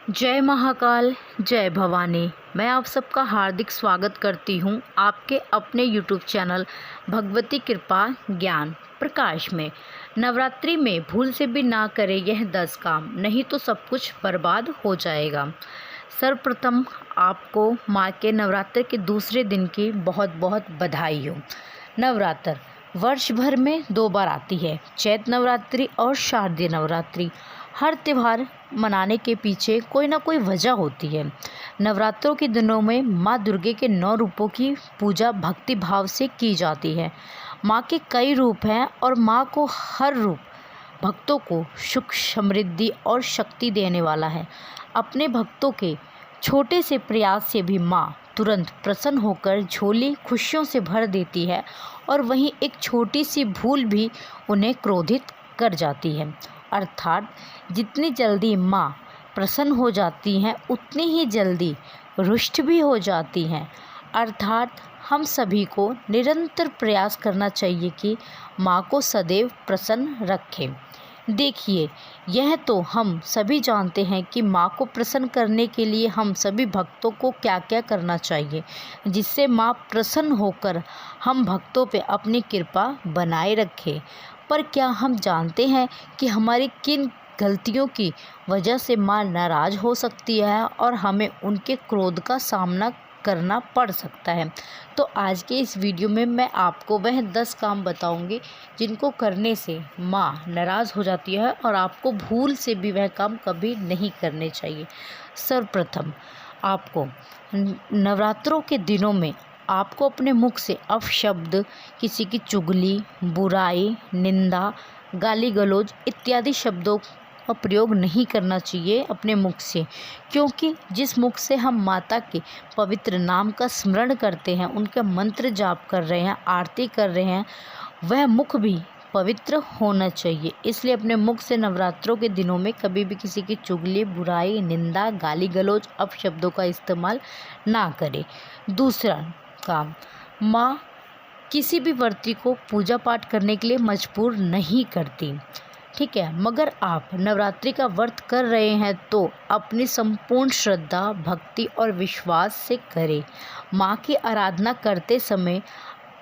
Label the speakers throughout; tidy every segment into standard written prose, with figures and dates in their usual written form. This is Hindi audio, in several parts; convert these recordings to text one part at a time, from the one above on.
Speaker 1: जय महाकाल, जय भवानी। मैं आप सबका हार्दिक स्वागत करती हूं आपके अपने YouTube चैनल भगवती कृपा ज्ञान प्रकाश में। नवरात्रि में भूल से भी ना करें यह 10 काम, नहीं तो सब कुछ बर्बाद हो जाएगा। सर्वप्रथम आपको माँ के नवरात्र के दूसरे दिन की बहुत बहुत बधाई हो। नवरात्र वर्ष भर में 2 बार आती है, चैत नवरात्रि और शारदीय नवरात्रि। हर त्यौहार मनाने के पीछे कोई ना कोई वजह होती है। नवरात्रों के दिनों में माँ दुर्गे के 9 रूपों की पूजा भक्ति भाव से की जाती है। माँ के कई रूप हैं और माँ को हर रूप भक्तों को सुख समृद्धि और शक्ति देने वाला है। अपने भक्तों के छोटे से प्रयास से भी माँ तुरंत प्रसन्न होकर झोली खुशियों से भर देती है और वहीं एक छोटी सी भूल भी उन्हें क्रोधित कर जाती है। अर्थात जितनी जल्दी माँ प्रसन्न हो जाती हैं उतनी ही जल्दी रुष्ट भी हो जाती हैं। अर्थात हम सभी को निरंतर प्रयास करना चाहिए कि माँ को सदैव प्रसन्न रखें। देखिए, यह तो हम सभी जानते हैं कि माँ को प्रसन्न करने के लिए हम सभी भक्तों को क्या क्या करना चाहिए, जिससे माँ प्रसन्न होकर हम भक्तों पे अपनी कृपा बनाए रखे। पर क्या हम जानते हैं कि हमारी किन गलतियों की वजह से माँ नाराज़ हो सकती है और हमें उनके क्रोध का सामना करना पड़ सकता है? तो आज के इस वीडियो में मैं आपको वह 10 काम बताऊंगी जिनको करने से माँ नाराज़ हो जाती है और आपको भूल से भी वह काम कभी नहीं करने चाहिए। सर्वप्रथम आपको नवरात्रों के दिनों में आपको अपने मुख से अपशब्द, किसी की चुगली, बुराई, निंदा, गाली गलौज इत्यादि शब्दों का प्रयोग नहीं करना चाहिए अपने मुख से, क्योंकि जिस मुख से हम माता के पवित्र नाम का स्मरण करते हैं, उनका मंत्र जाप कर रहे हैं, आरती कर रहे हैं, वह मुख भी पवित्र होना चाहिए। इसलिए अपने मुख से नवरात्रों के दिनों में कभी भी किसी की चुगली, बुराई, निंदा, गाली गलौज अपशब्दों का इस्तेमाल ना करें। दूसरा काम, माँ किसी भी व्रती को पूजा पाठ करने के लिए मजबूर नहीं करती, ठीक है। मगर आप नवरात्रि का व्रत कर रहे हैं तो अपनी संपूर्ण श्रद्धा, भक्ति और विश्वास से करें। माँ की आराधना करते समय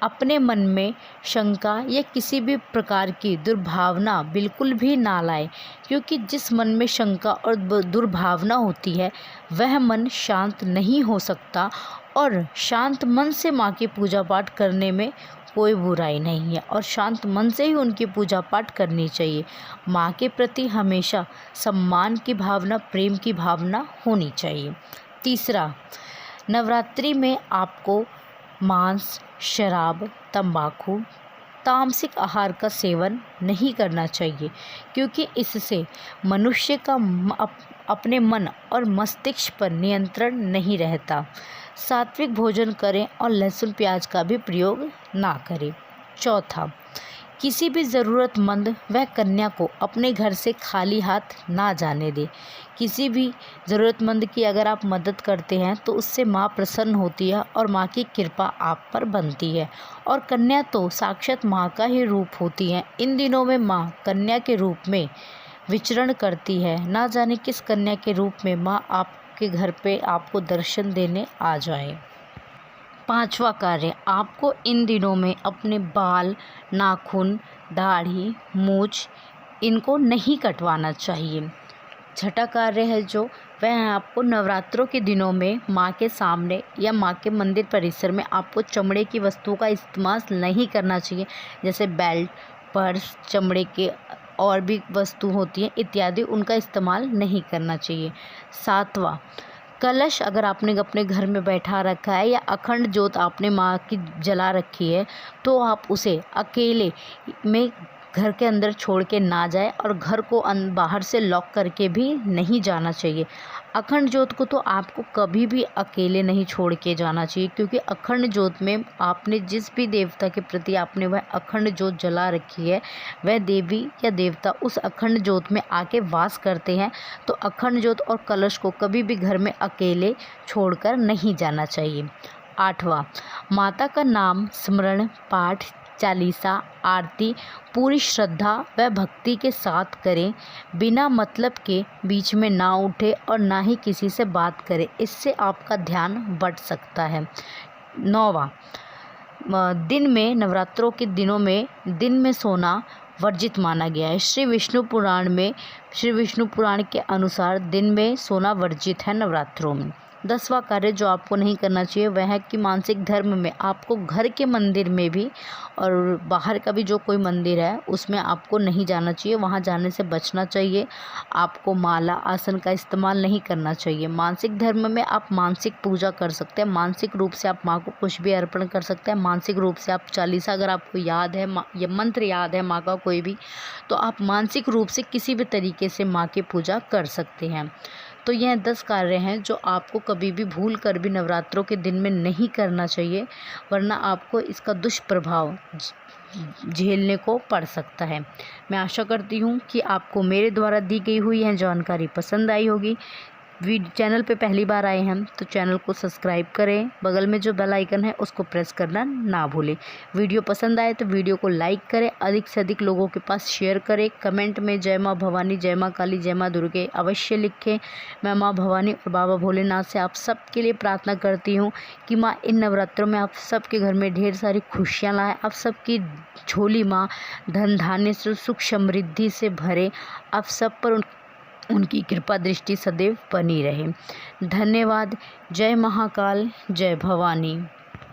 Speaker 1: अपने मन में शंका या किसी भी प्रकार की दुर्भावना बिल्कुल भी ना लाए, क्योंकि जिस मन में शंका और दुर्भावना होती है वह मन शांत नहीं हो सकता और शांत मन से माँ की पूजा पाठ करने में कोई बुराई नहीं है और शांत मन से ही उनकी पूजा पाठ करनी चाहिए। माँ के प्रति हमेशा सम्मान की भावना, प्रेम की भावना होनी चाहिए। तीसरा, नवरात्रि में आपको मांस, शराब, तंबाकू, तामसिक आहार का सेवन नहीं करना चाहिए, क्योंकि इससे मनुष्य का अपने मन और मस्तिष्क पर नियंत्रण नहीं रहता। सात्विक भोजन करें और लहसुन प्याज का भी प्रयोग ना करें। चौथा, किसी भी ज़रूरतमंद व कन्या को अपने घर से खाली हाथ ना जाने दें। किसी भी ज़रूरतमंद की अगर आप मदद करते हैं तो उससे माँ प्रसन्न होती है और माँ की कृपा आप पर बनती है। और कन्या तो साक्षात माँ का ही रूप होती है। इन दिनों में माँ कन्या के रूप में विचरण करती है। ना जाने किस कन्या के रूप में माँ आपके घर पे आपको दर्शन देने आ जाए। पांचवा कार्य, आपको इन दिनों में अपने बाल, नाखून, दाढ़ी, मूछ इनको नहीं कटवाना चाहिए। छठा कार्य है जो, वह आपको नवरात्रों के दिनों में माँ के सामने या माँ के मंदिर परिसर में आपको चमड़े की वस्तुओं का इस्तेमाल नहीं करना चाहिए, जैसे बेल्ट, पर्स, चमड़े के और भी वस्तु होती हैं इत्यादि, उनका इस्तेमाल नहीं करना चाहिए। सातवां, कलश अगर आपने अपने घर में बैठा रखा है या अखंड जोत आपने माँ की जला रखी है तो आप उसे अकेले में घर के अंदर छोड़ के ना जाए और घर को बाहर से लॉक करके भी नहीं जाना चाहिए। अखंड जोत को तो आपको कभी भी अकेले नहीं छोड़ के जाना चाहिए, क्योंकि अखंड जोत में आपने जिस भी देवता के प्रति आपने वह अखंड जोत जला रखी है, वह देवी या देवता उस अखंड जोत में आके वास करते हैं। तो अखंड जोत और कलश को कभी भी घर में अकेले छोड़कर नहीं जाना चाहिए। आठवां, माता का नाम स्मरण, पाठ, चालीसा आरती पूरी श्रद्धा व भक्ति के साथ करें, बिना मतलब के बीच में ना उठे और ना ही किसी से बात करें। इससे आपका ध्यान बढ़ सकता है। 9वां, दिन में नवरात्रों के दिनों में दिन में सोना वर्जित माना गया है। श्री विष्णु पुराण के अनुसार दिन में सोना वर्जित है नवरात्रों में। 10वां कार्य जो आपको नहीं करना चाहिए वह है कि मानसिक धर्म में आपको घर के मंदिर में भी और बाहर का भी जो कोई मंदिर है उसमें आपको नहीं जाना चाहिए, वहां जाने से बचना चाहिए। आपको माला आसन का इस्तेमाल नहीं करना चाहिए। मानसिक धर्म में आप मानसिक पूजा कर सकते हैं, मानसिक रूप से आप माँ को कुछ भी अर्पण कर सकते हैं। मानसिक रूप से आप चालीसा अगर आपको याद है या मंत्र याद है माँ का कोई भी, तो आप मानसिक रूप से किसी भी तरीके से माँ की पूजा कर सकते हैं। तो यह 10 कार्य हैं जो आपको कभी भी भूल कर भी नवरात्रों के दिन में नहीं करना चाहिए, वरना आपको इसका दुष्प्रभाव झेलने को पड़ सकता है। मैं आशा करती हूँ कि आपको मेरे द्वारा दी गई हुई यह जानकारी पसंद आई होगी। चैनल पे पहली बार आए हैं तो चैनल को सब्सक्राइब करें, बगल में जो बेल आइकन है उसको प्रेस करना ना भूलें। वीडियो पसंद आए तो वीडियो को लाइक करें, अधिक से अधिक लोगों के पास शेयर करें। कमेंट में जय माँ भवानी, जय माँ काली, जय माँ दुर्गे अवश्य लिखें। मैं माँ भवानी और बाबा भोलेनाथ से आप सबके लिए प्रार्थना करती हूँ कि माँ इन नवरात्रों में आप सबके घर में ढेर सारी खुशियाँ लाएँ, आप सबकी झोली माँ धन धान्य से सुख समृद्धि से भरे, आप सब पर उनकी कृपा दृष्टि सदैव बनी रहे। धन्यवाद। जय महाकाल, जय भवानी।